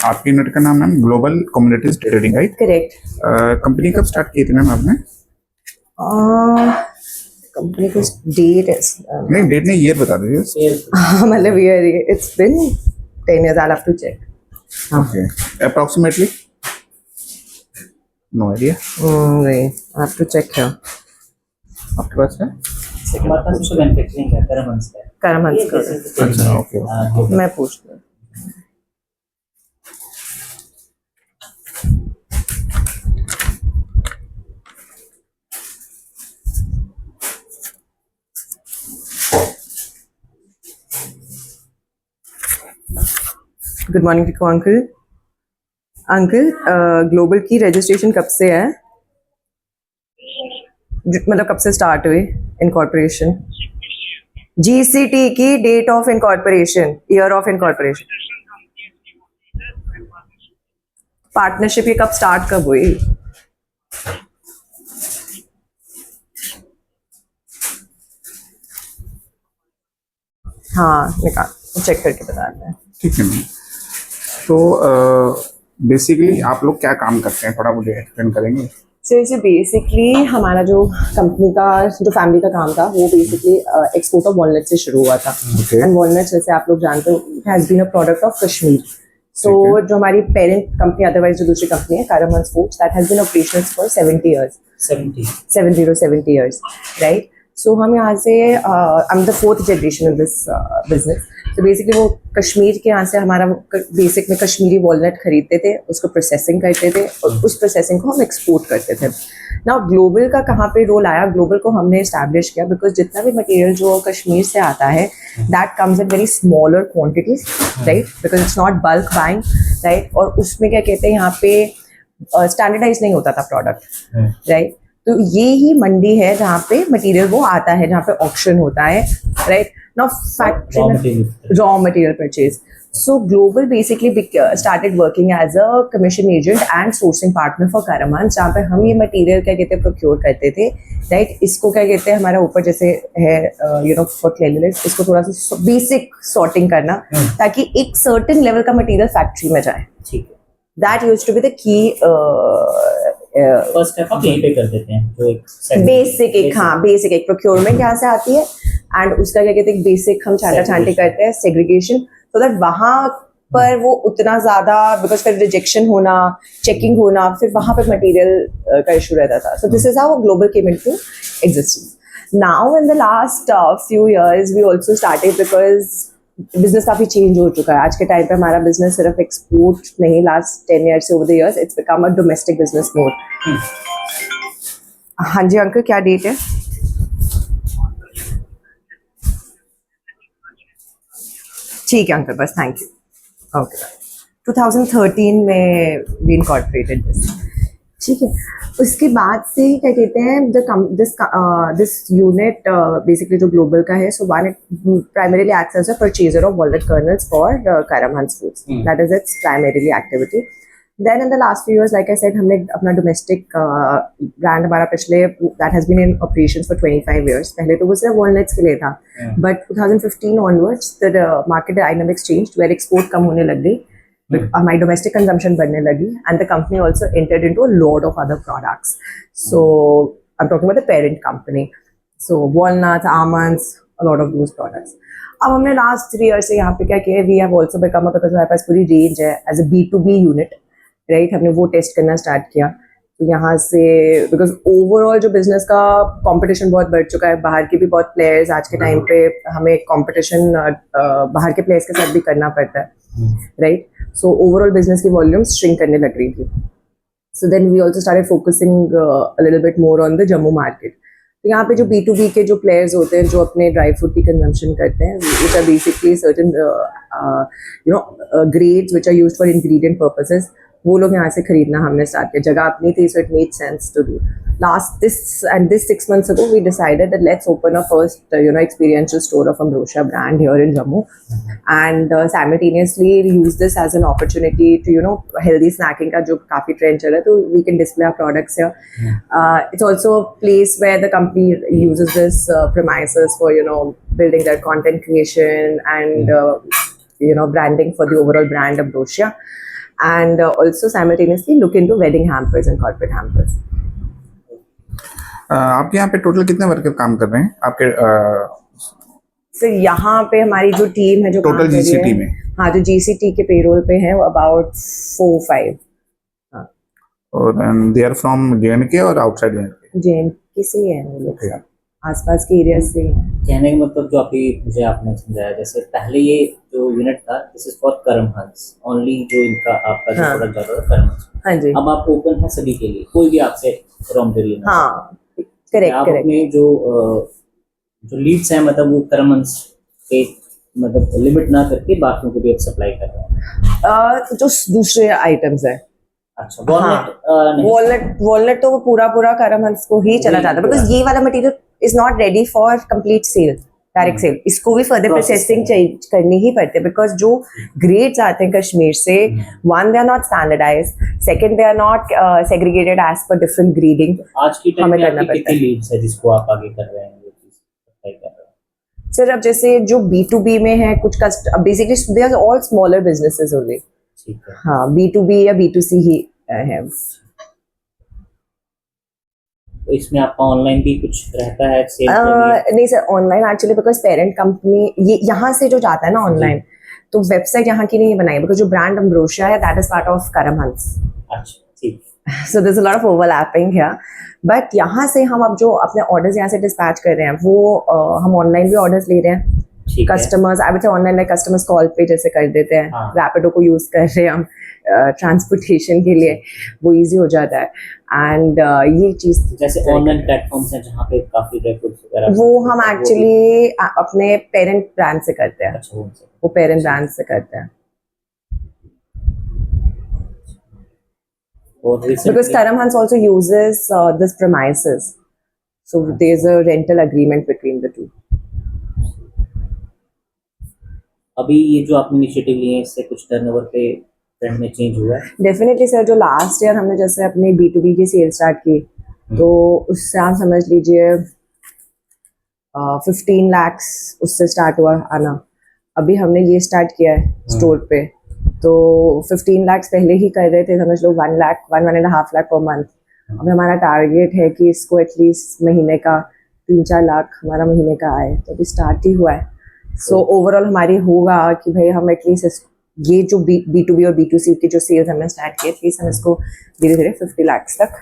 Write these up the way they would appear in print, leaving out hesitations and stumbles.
आपकी यूनिट का नाम ma'am global communities trading, right? Correct. Company कब स्टार्ट की थी मैम आपने? कंपनी को डेट नहीं, डेट नहीं, ईयर बता दीजिए। मतलब year it's been 10 years. I'll have to check. Okay, approximately no idea. नहीं, I have to check here. आपके पास है? मैन्युफैक्चरिंग का करमंस का करमहंस का। अच्छा, ओके। मैं पूछती हूँ। Good morning to uncle. Uncle, global की रजिस्ट्रेशन कब से है? मतलब कब से स्टार्ट हुई इनकॉर्पोरेशन? जीसीटी की date of incorporation, year of incorporation. Partnership ये कब स्टार्ट कब हुई? हाँ, निकाल चेक करके बताते हैं। ठीक है मैम। तो बेसिकली आप लोग क्या काम करते हैं, थोड़ा मुझे एक्सप्लेन करेंगे? सो बेसिकली हमारा जो कंपनी का जो फैमिली का काम था वो बेसिकली एक्सपोर्ट ऑफ वॉलनट से शुरू हुआ था। Okay. एंड वॉलनट जैसे आप लोग जानते हो has been a product of Kashmir. So ठीक है। जो हमारी पेरेंट कंपनी अदरवाइज जो दूसरी कंपनी है Karmahans foods, that has been operational for 70 years, 70 years, right? So हम यहाँ से I am the 4th generation in this business. तो बेसिकली वो कश्मीर के यहाँ से हमारा बेसिक में कश्मीरी वॉलनट खरीदते थे, उसको प्रोसेसिंग करते थे और उस प्रोसेसिंग को हम एक्सपोर्ट करते थे। नाउ ग्लोबल का कहाँ पे रोल आया? ग्लोबल को हमने इस्टेब्लिश किया बिकॉज जितना भी मटेरियल जो कश्मीर से आता है that comes in very smaller quantities, right? Because it's not bulk buying, right? और उसमें क्या कहते हैं यहाँ पे स्टैंडर्डाइज नहीं होता था प्रोडक्ट, राइट? तो ये ही मंडी है जहाँ पे मटेरियल वो आता है, जहाँ पे ऑक्शन होता है, right? Now factory raw material purchase. So global basically started working as a commission agent and sourcing partner for करमहंस, जहाँ पे हम ये मटेरियल क्या कहते हैं प्रोक्योर करते थे, राइट? इसको क्या कहते हैं हमारा ऊपर जैसे है यू नो फॉर क्लीनलीनेस, इसको थोड़ा सा बेसिक सॉर्टिंग करना ताकि एक सर्टेन लेवल का मटेरियल फैक्ट्री में जाए। ठीक है। That used to be the key first step आप यहीं पे कर देते हैं, तो एक बेसिक एक प्रोक्योरमेंट यहाँ से आती है एंड उसका क्या कहते हैं बेसिक हम छांटा छांटी करते हैं, सेग्रीगेशन, सो दैट वहाँ पर वो उतना ज्यादा बिकॉज फिर रिजेक्शन होना, चेकिंग होना, फिर वहाँ पर मटेरियल का इशू रहता था। So this is how global came into existence. Now in the last few years we also started because business काफी चेंज हो चुका है। आज के टाइम पे हमारा बिजनेस सिर्फ एक्सपोर्ट नहीं, लास्ट 10 years से over the years it's become a domestic business मोर। हाँ जी अंकल, क्या डेट है? ठीक है अंकल, बस थैंक यू। ओके, 2013 में वी इनकॉर्पोरेटेड दिस, ठीक है। उसके बाद से क्या कहते हैं दिस यूनिट बेसिकली जो ग्लोबल का है, so one it primarily acts as a purchaser of walnut kernels for Karmahans foods, that is its primarily activity. Then in the last few years like I said हमने अपना domestic brand हमारा पिछले that has been in operation for 25 years। पहले तो वो सिर्फ walnuts के लिए था, but 2015 onwards the market dynamics changed where export कम होने लग गई, हमारी डोमेस्टिक कंजम्पशन बढ़ने लगी and the company also entered into a lot of other products. So I am talking about the parent company, so walnuts, almonds, a lot of those products. अब हमने last 3 years से यहाँ पे क्या किया, we have also become because हमारे पास पूरी रेंज है as a B2B unit, right? हमने वो टेस्ट करना स्टार्ट किया। तो यहाँ से बिकॉज ओवरऑल जो बिजनेस का कंपटीशन बहुत बढ़ चुका है, बाहर के भी बहुत प्लेयर्स, आज के टाइम पे हमें कंपटीशन बाहर के प्लेयर्स के साथ भी करना पड़ता है, राइट? सो ओवरऑल बिजनेस की वॉल्यूम्स श्रिंक करने लग रही थी। So then we also started focusing a little bit more on the Jammu market. तो यहाँ पे जो B2B के जो प्लेयर्स होते हैं जो अपने ड्राई फ्रूट की कंजम्पशन करते हैं, which are basically certain you know grades which are used for ingredient purposes, वो लोग यहाँ से खरीदना हमने स्टार्ट किया। जगह अपनी थी, so it made sense to do. This 6 months ago we decided that let's open a first experiential store of Ambrosia brand here in Jammu, and simultaneously use this as an opportunity to healthy snacking का जो काफी trend चल रहा है, तो we can display our products here. It's also a place where the company uses this premises for building their content creation and branding for the overall brand Ambrosia. and also simultaneously look into wedding hampers and corporate hampers. आपके यहाँ पे total कितने worker काम कर रहे हैं आपके फिर यहाँ पे हमारी जो टीम है जो काम टोटल कर रही जीसीटी है, में? हाँ जो जीसीटी के पेरोल पे है वो अबाउट 4-5 और दे आर फ्रॉम जेएनके और आउटसाइड जेएनके? जेएनके से ही है वो लोग Okay. सब, आसपास के एरिया से ही हैं। कहने का मतलब जो अभी मुझे आपने समझाया, जैसे पहले ये जो यूनिट था दिस इज फॉर करम हंस ओनली, जो इनका आपका जो हाँ। प्रोडक्ट जा रहा है करम हंस, हाँ जी, अब आप ओपन है सभी के लिए, कोई भी आपसे रॉ मटेरियल हाँ करेक्ट आप करेक्ट। अपने जो लीड्स हैं मतलब वो करम हंस के मतलब लिमिट ना करके बाकियों को भी आप सप्लाई कर रहे हैं। जो दूसरे आइटम्स है, अच्छा वॉलनट नहीं, वॉलनट तो वो पूरा करमहंस को ही चला वही जाता है, पूरा। बिकॉज ये वाला material is not ready for complete sale, direct sale. इसको भी फर्दर Process प्रोसेसिंग करनी ही पड़ती है, बिकॉज जो ग्रेड्स आते हैं कश्मीर से, one they are not standardise, second they are not segregated as per different grading. आज की टाइम हमें में करना आपकी पड़ता कितनी है। लीड्स है जिसको आप आगे कर रहे हैं, वो चीज सप्लाई कर रहे हैं? सर अब जैसे जो B2B में है कुछ basically they are all smaller businesses only. ठीक है। हाँ B2B या B2C ही है। तो इसमें आपका ऑनलाइन भी कुछ रहता है सेल नहीं sir, online actually because parent company ये यहाँ से जो जाता है ना ऑनलाइन, तो वेबसाइट यहाँ की नहीं बनाई, बिकॉज जो ब्रांड अम्ब्रोशिया है दैट इज पार्ट ऑफ करम हंस, अच्छा ठीक है। So there is a lot of overlapping here. But यहाँ से हम अब जो अपने ऑर्डर्स यहाँ से डिस्पैच कर रहे हैं वो हम ऑनलाइन भी ऑर्डर्स ले रहे हैं। ठीक है। Customers I would say online में कस्टमर्स कॉल पे जैसे कर देते हैं, हाँ। रैपिडो को यूज कर रहे हैं हम ट्रांसपोर्टेशन के लिए, वो इजी हो जाता है। एंड ये चीज जैसे ऑनलाइन प्लेटफॉर्म्स हैं जहाँ पे काफी ड्राई फ्रूट्स वगैरह वो हम एक्चुअली अपने पेरेंट ब्रांड से करते हैं, अच्छा उनसे वो पेरेंट ब्रांड से करते हैं, और because recently Karamhans also uses this premises, so there's a rental agreement between the two. अभी ये जो आपने इनिशिएटिव लिए हैं इससे कुछ टर्नओवर पे ट्रेंड में चेंज हुआ है? डेफिनेटली सर, जो लास्ट ईयर हमने जैसे अपनी B2B की सेल स्टार्ट की, तो उससे आप समझ लीजिए 15 lakhs उससे स्टार्ट हुआ आना। अभी हमने ये स्टार्ट किया है स्टोर पे, तो 15 lakhs पहले ही कर रहे थे, समझ लो 1 lakh 1.5 lakh पर मंथ। अभी हमारा टारगेट है कि इसको एटलीस्ट महीने का 3-4 लाख हमारा महीने का आए, तो अभी स्टार्ट ही हुआ है। सो ओवरऑल हमारी होगा कि भाई हम एटलीस्ट ये जो B2B और B2C की जो सेल्स हमने स्टार्ट की, एटलीस्ट हम इसको धीरे धीरे 50 lakhs तक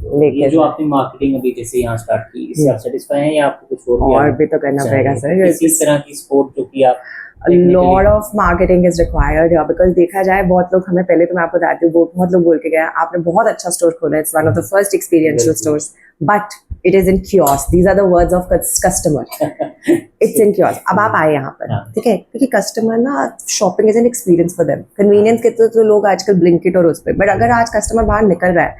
ये लेके जो आपने मार्केटिंग अभी जैसे यहाँ स्टार्ट की, इससे आप सेटिस्फाई हैं या आपको कुछ और और भी तो करना पड़ेगा सर। इसी तरह की सपोर्ट जो कि आप A lot of marketing is required here, because देखा जाए बहुत लोग हमें, पहले तो मैं आपको बताती हूँ, बहुत लोग बोल के गए आपने बहुत अच्छा स्टोर खोला है, it's one of the first experiential stores, but it is in kiosk. These are the words of customer. It's in kiosk. अब आप आए यहाँ पर, ठीक है, क्योंकि कस्टमर ना shopping is an experience for them. Convenience के तो लोग आजकल ब्लिंकिट और उस पर, बट अगर आज कस्टमर बाहर निकल रहा है,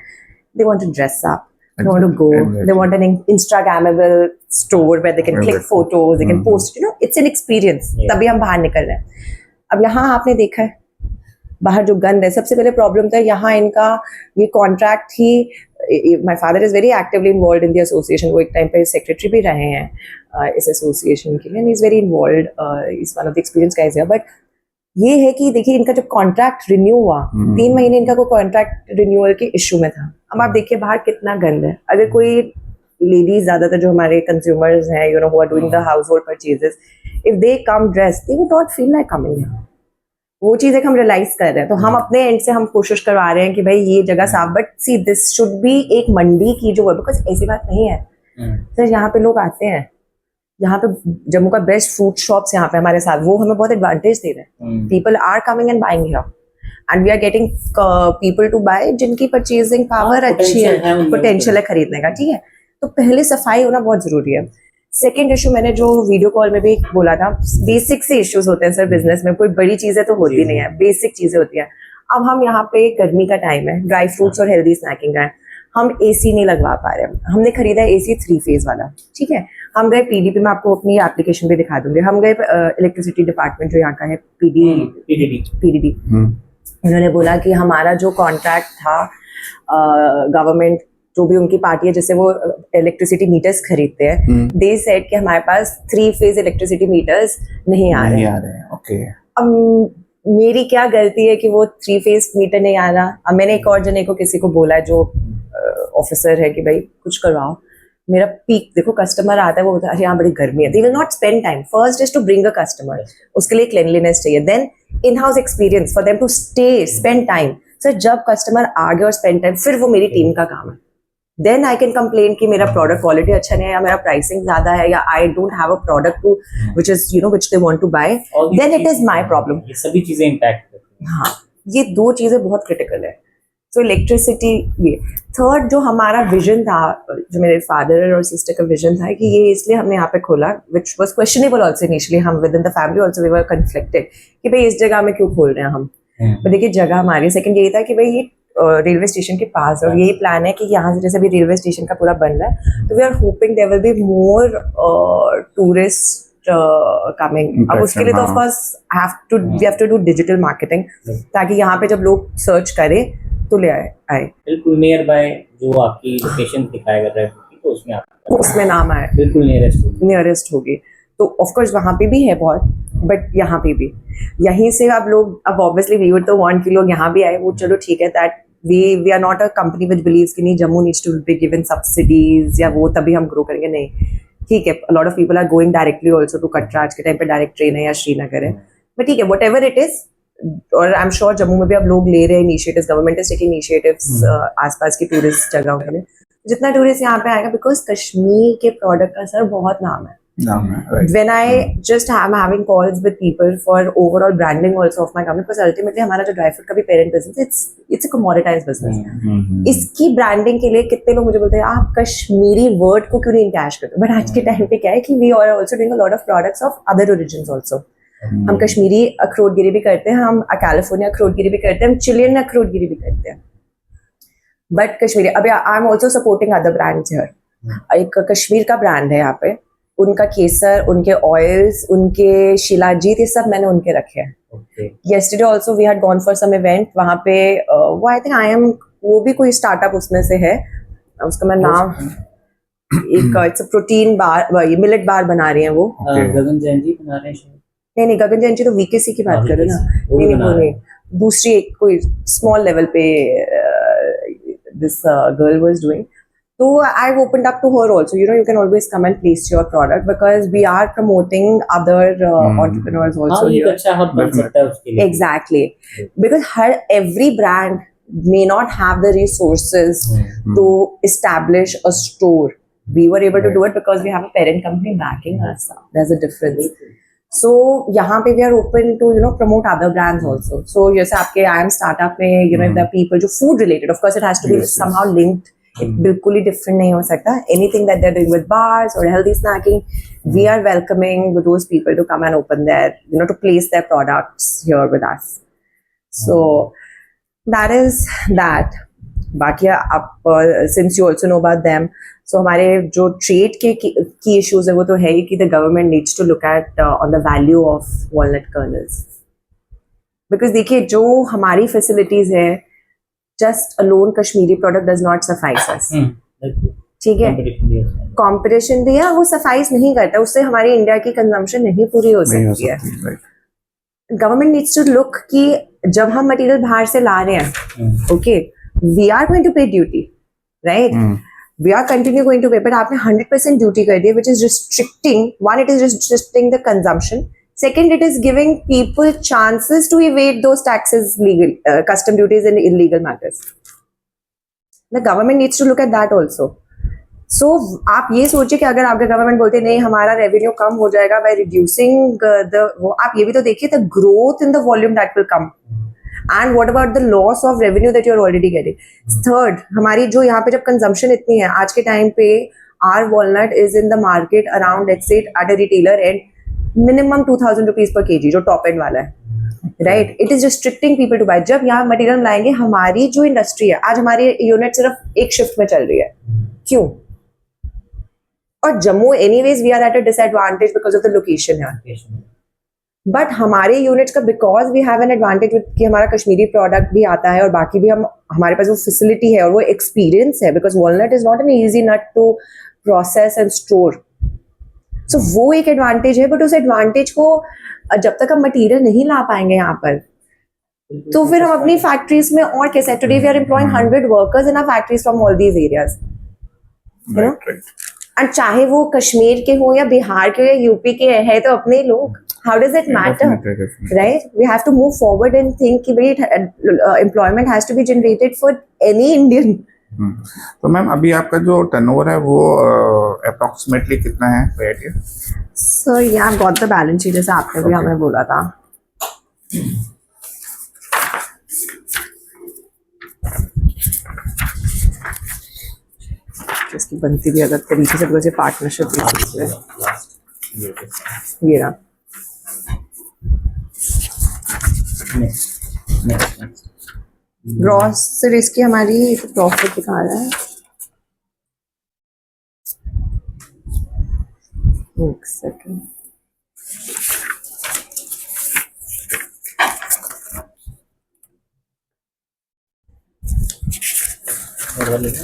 they want to dress up, they want to go, they want an Instagrammable store where they can click photos, they can post, you know, it's an experience. तभी हम बाहर निकल रहे हैं। अब यहाँ आपने देखा है बाहर जो गंद है, सबसे पहले प्रॉब्लम था यहाँ इनका ये contract he, my father is very actively involve in the association, वो एक टाइम पे सेक्रेटरी भी रहे हैं इस एसोसिएशन के लिए, is very involve, is one of the experience guys here. But ये है कि देखिए इनका जब कॉन्ट्रैक्ट रिन्यू हुआ, 3 महीने इनका कोई कॉन्ट्रैक्ट रिन्यूअल के इशू में था। अब आप देखिए बाहर कितना गंद है। अगर कोई लेडीज, ज्यादातर जो हमारे कंज्यूमर्स हैं, you know, who are doing the household purchases, if they come dress, they would not feel like coming here. वो चीज़ है कि हम रियलाइज कर रहे हैं, तो हम अपने एंड से हम कोशिश करवा रहे हैं कि भाई ये जगह साफ, but see this should be एक मंडी की जो है, बिकॉज ऐसी बात नहीं है सर, यहाँ पे लोग आते हैं, यहाँ पे जम्मू का बेस्ट फ्रूट शॉप्स यहाँ पे हमारे साथ, वो हमें बहुत एडवांटेज दे रहे हैं। People are coming and buying here, and we are getting people to buy जिनकी परचेजिंग पावर अच्छी है, पोटेंशियल है खरीदने का, ठीक है। तो पहले सफाई होना बहुत जरूरी है। सेकेंड इशू मैंने जो वीडियो कॉल में भी बोला था, बेसिक से इश्यूज होते हैं सर बिजनेस में, कोई बड़ी चीजें तो होती नहीं है, बेसिक चीजें होती हैं। अब हम यहाँ पे गर्मी का टाइम है, ड्राई फ्रूट्स और हेल्दी स्नैकिंग का है, हम एसी नहीं लगवा पा रहे हैं। हमने खरीदा एसी 3 फेज वाला, ठीक है। हम गए पीडीपी में, आपको अपनी एप्लीकेशन भी दिखा दूंगे, हम गए इलेक्ट्रिसिटी डिपार्टमेंट जो यहाँ का है, पीडीडी, उन्होंने बोला कि हमारा जो कॉन्ट्रैक्ट था गवर्नमेंट, जो भी उनकी पार्टी है जिससे वो इलेक्ट्रिसिटी मीटर्स खरीदते हैं, दे सेड कि हमारे पास 3 फेज इलेक्ट्रिसिटी मीटर्स नहीं आ रहे हैं। ओके। अब मेरी क्या गलती है कि वो 3 फेस मीटर नहीं आ रहा। अब मैंने एक और जने को किसी को बोला जो ऑफिसर है कि भाई कुछ करवाओ। मेरा पीक देखो, कस्टमर आता है वो बोलता है अरे यहाँ बड़ी गर्मी है, they will not spend time. First is to bring a customer, उसके लिए क्लेनलीनेस चाहिए, then in house experience for them to stay spend time. Sir जब कस्टमर आ गया और स्पेंड टाइम, फिर वो मेरी टीम का काम है। देन आई कैन कंप्लेन कि मेरा प्रोडक्ट क्वालिटी अच्छा नहीं है, या मेरा प्राइसिंग ज्यादा है, या I don't have a product to which is which they want to buy, then it is my problem. ये सभी चीजें इम्पैक्ट करती हैं। हाँ, ये 2 चीजें बहुत क्रिटिकल है। सो इलेक्ट्रिसिटी। ये थर्ड जो हमारा विजन था, जो मेरे फादर और सिस्टर का विजन था कि ये इसलिए हमने यहाँ पे खोला, which was questionable also initially, हम with in the family also we were conflicted कि भाई इस जगह में क्यों खोल रहे हैं हम। पर देखिए जगह हमारी, सेकंड यही था कि भाई ये रेलवे स्टेशन के पास है, और यही प्लान है कि यहाँ से जैसे भी रेलवे स्टेशन का पूरा बन रहा है, तो we are hoping there will be more tourist coming. अब उसके लिए तो of course we have to do digital marketing, ताकि यहाँ पे जब लोग सर्च करें तो ले आए बिल्कुल नियर बाय जो आपकी लोकेशन दिखाया गया है, तो उसमें आप उसमें नाम आए, बिल्कुल नियरेस्ट होगी। तो ऑफ कोर्स वहाँ पे भी है बहुत, बट यहाँ पे भी यहीं से अब लोग, अब ऑब्वियसली वी वुड तो वांट कि लोग यहाँ भी आए, वो चलो ठीक है, that we are not a company which believes कि नहीं Jammu needs to be given subsidies या वो तभी हम ग्रो करेंगे, नहीं। ठीक है, lot of people are going directly also to Katra, आज के टाइम पे डायरेक्ट ट्रेन है या श्रीनगर है, बट ठीक है, वट एवर इट इज। और आई एम श्योर जम्मू में भी अब लोग ले रहे हैं initiatives, government is taking initiatives आसपास की टूरिस्ट जगहों के लिए। जितना टूरिस्ट यहाँ पे आएगा, बिकॉज कश्मीर के प्रोडक्ट का सर बहुत नाम है। right. When I just am having calls with people for overall branding also of my company, because ultimately हमारा जो ड्राई फ्रूट का भी parent business, it's a commoditized business. इसकी ब्रांडिंग के लिए कितने लोग मुझे बोलते हैं आप कश्मीरी वर्ड को क्यों नहीं कैश करते, बट आज के टाइम पे क्या है कि we are also doing a lot of products of other origins also. हम कश्मीरी अखरोटगिरी भी करते हैं, हम कैलिफोर्निया अखरोटगिरी भी करते हैं, हम चिलियन अखरोटगिरी भी करते हैं, बट कश्मीरी। अभी I am also supporting other brands here. एक कश्मीर का ब्रांड है यहाँ पे, उनका केसर, उनके ऑयल्स, उनके शिलाजीत, ये सब मैंने उनके रखे हैं। Yesterday also we had gone for some event, वहाँ पे वो आई थिंक वो भी कोई स्टार्टअप उसमें से है, उसका मैं नाम एक इट्स अ प्रोटीन बार, ये मिलेट बार बना रही है वो। गगन जैन जी बना रहे हैं। नहीं, गगन जैन जी तो वीकेसी की बात कर रहे हैं ना। नहीं, वो नहीं, दूसरी एक कोई स्मॉल लेवल पे this girl was doing. So I've opened up to her also. You can always come and place your product because we are promoting other entrepreneurs also here. अच्छा हब बन सकता है उसके लिए। Exactly, because every brand may not have the resources to establish a store. We were able to do it because we have a parent company backing us up. There's a difference. So यहाँ पे we are open to promote other brands also. So जैसे आपके I am startup में if there are people जो food related, of course it has to be somehow linked. बिल्कुल ही different नहीं हो सकता। Anything that they are doing with bars और healthy snacking, we are welcoming those people to come and open their to place their products here with us. So that is that. बाकी आप since you also know about them, so हमारे जो trade के की issues है वो तो है ही कि the government needs to look at on the value of walnut kernels, because देखिए जो हमारी फैसिलिटीज है, just alone Kashmiri product does not suffice us. ठीक है, कंपटीशन दिया वो सफाइस नहीं करता, उससे हमारी इंडिया की कंजम्पशन नहीं पूरी हो सकती है। गवर्नमेंट नीड्स टू लुक कि जब हम मटेरियल बाहर से ला रहे हैं, okay, we are going to pay duty, right, we are continue going to pay, but आपने 100% ड्यूटी कर दी, which is restricting, one it is restricting the consumption, second it is giving people chances to evade those taxes, legal custom duties in illegal matters. The government needs to look at that also. So आप ये सोचिए कि अगर आपका government बोलते नहीं हमारा revenue कम हो जाएगा by reducing the, वो आप ये भी तो देखिए the growth in the volume that will come, and what about the loss of revenue that you are already getting. Third, हमारी जो यहाँ पे जब कंजम्पशन इतनी है आज के टाइम पे, our walnut is in the market around, let's say at a retailer end, minimum 2000 rupees per KG, जो टॉप एंड वाला है, right. It is restricting people to buy. जब यहाँ मटेरियल लाएंगे, हमारी जो इंडस्ट्री है आज, हमारी यूनिट सिर्फ एक शिफ्ट में चल रही है, क्यों? और Jammu anyways we are at a disadvantage because of the location है, बट हमारे यूनिट्स का because we have an advantage कि हमारा कश्मीरी प्रोडक्ट भी आता है और बाकी भी हम, हमारे पास वो फैसिलिटी है और वो एक्सपीरियंस है, because walnut is not an easy nut to process and store. So वो एक एडवांटेज है, बट उस एडवांटेज को जब तक हम मटेरियल नहीं ला पाएंगे यहाँ पर, तो फिर हम अपनी फैक्ट्रीज में और कैसे, today we are employing 100 workers in our factories from all these areas, right right. And चाहे वो कश्मीर के हो या बिहार के हो या यूपी के है तो अपने लोग, how does it matter, right? We have to move forward and think कि भाई employment has to be generated for any Indian. तो मैम अभी आपका जो टर्नओवर है वो अप्रोक्सीमेटली कितना है, कोई आइडिया? सर ये I got the balance sheet, जैसे आपने भी हमें बोला था। इसकी बनती भी अलग तरीके से, मुझे पार्टनरशिप बेसिस पे ये रहा। ग्रॉस सर इसकी हमारी प्रॉफिट दिखा रहा है, एक सेकेंड,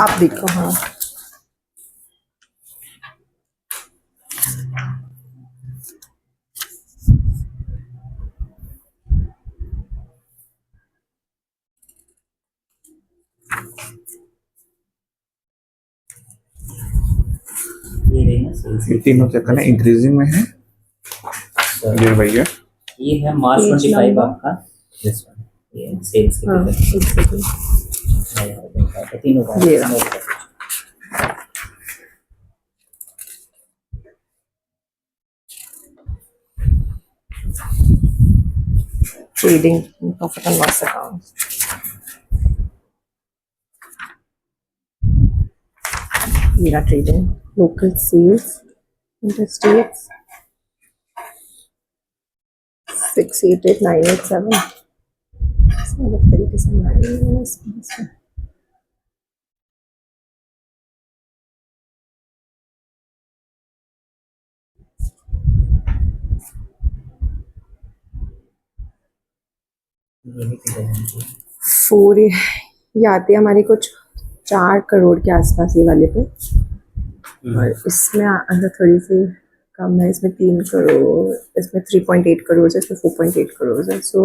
आप देखो। हाँ ये तीनों चेक करना इंक्रीजिंग में है, ये भैया ये है मार्च Page 25 number. आपका, दिस वन, ये सेल्स के हाँ लिए एक सेकेंड, तीनों का ये रहा। Trading profit and loss account, मेरा ट्रेडिंग लोकल सेल्स इंटरस्टेट्स 688987 अलग तरीके से बनाएंगे। फोर ये आते हैं हमारी कुछ 4 करोड़ के आसपास ये वाले पे, और इसमें अंदर थोड़ी सी कम है, इसमें 3 करोड़, इसमें 3.8 करोड़ है, इसमें 4.8 करोड़ है। सो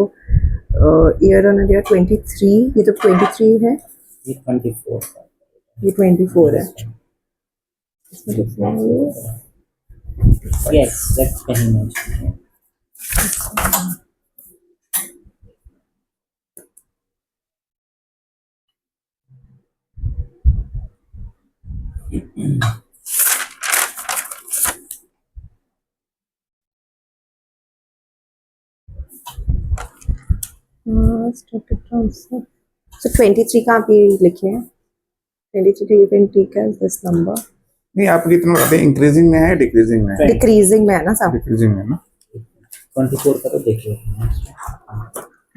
ईयर ऑन ईयर 23, ये तो 23 है, ये 24 ये 24 है, इसमें कितना है ये? यस दैट्स कहीं मेंशन है। So 23 का आप ये लिखे हैं, 23 you can take as this number, नहीं आप कितना बताते हैं, इंक्रीजिंग में है डिक्रीजिंग में है? डिक्रीजिंग में है ना सब, डिक्रीजिंग में है ना। 24 का तो देखिए,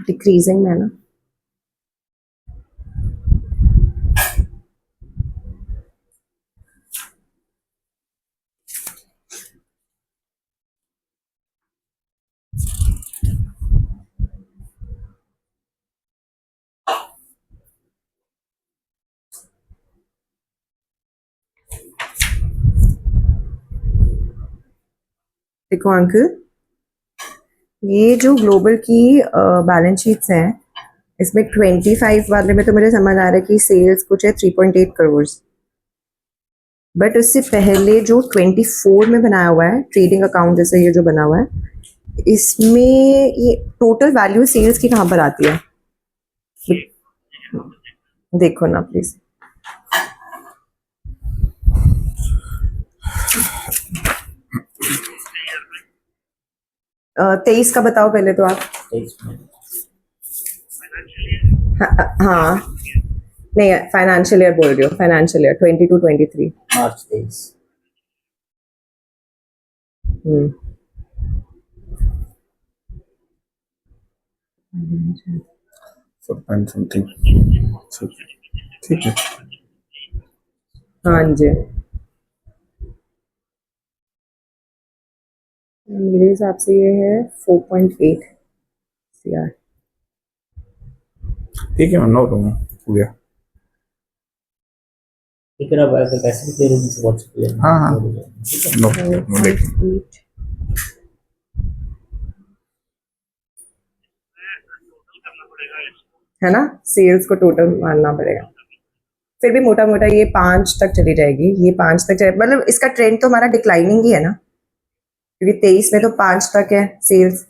डिक्रीजिंग में है ना। देखो अंकल, ये जो ग्लोबल की बैलेंस शीट्स हैं, इसमें 25 वाले में तो मुझे समझ आ रहा है कि सेल्स कुछ है 3.8 करोड़, बट उससे पहले जो 24 में बनाया हुआ है ट्रेडिंग अकाउंट जैसे ये जो बना हुआ है, इसमें ये टोटल वैल्यू सेल्स की कहाँ पर आती है, देखो ना प्लीज। तेईस का बताओ पहले तो आप। 23 में हाँ नहीं, फाइनेंशियल ईयर बोल रही हो, फाइनेंशियल ईयर 22-23। मार्च 23 समथिंग, ठीक है। हाँ जी, मेरे हिसाब से ये है 4.8 CR। ठीक है मैं नोट हूँ, हो गया। ठीक है, अब अगर पैसे भी दे रहे हैं तो व्हाट्सएप पे हाँ हाँ नोट देखिए। 4.8 टोटल करना पड़ेगा है ना, सेल्स को टोटल मानना पड़ेगा। फिर भी मोटा मोटा ये 5 तक चली जाएगी, ये 5 तक चले, मतलब इसका ट्रेंड तो हमारा डिक्लाइनिंग ही है ना, क्योंकि 23 में तो 5 तक है सेल्स,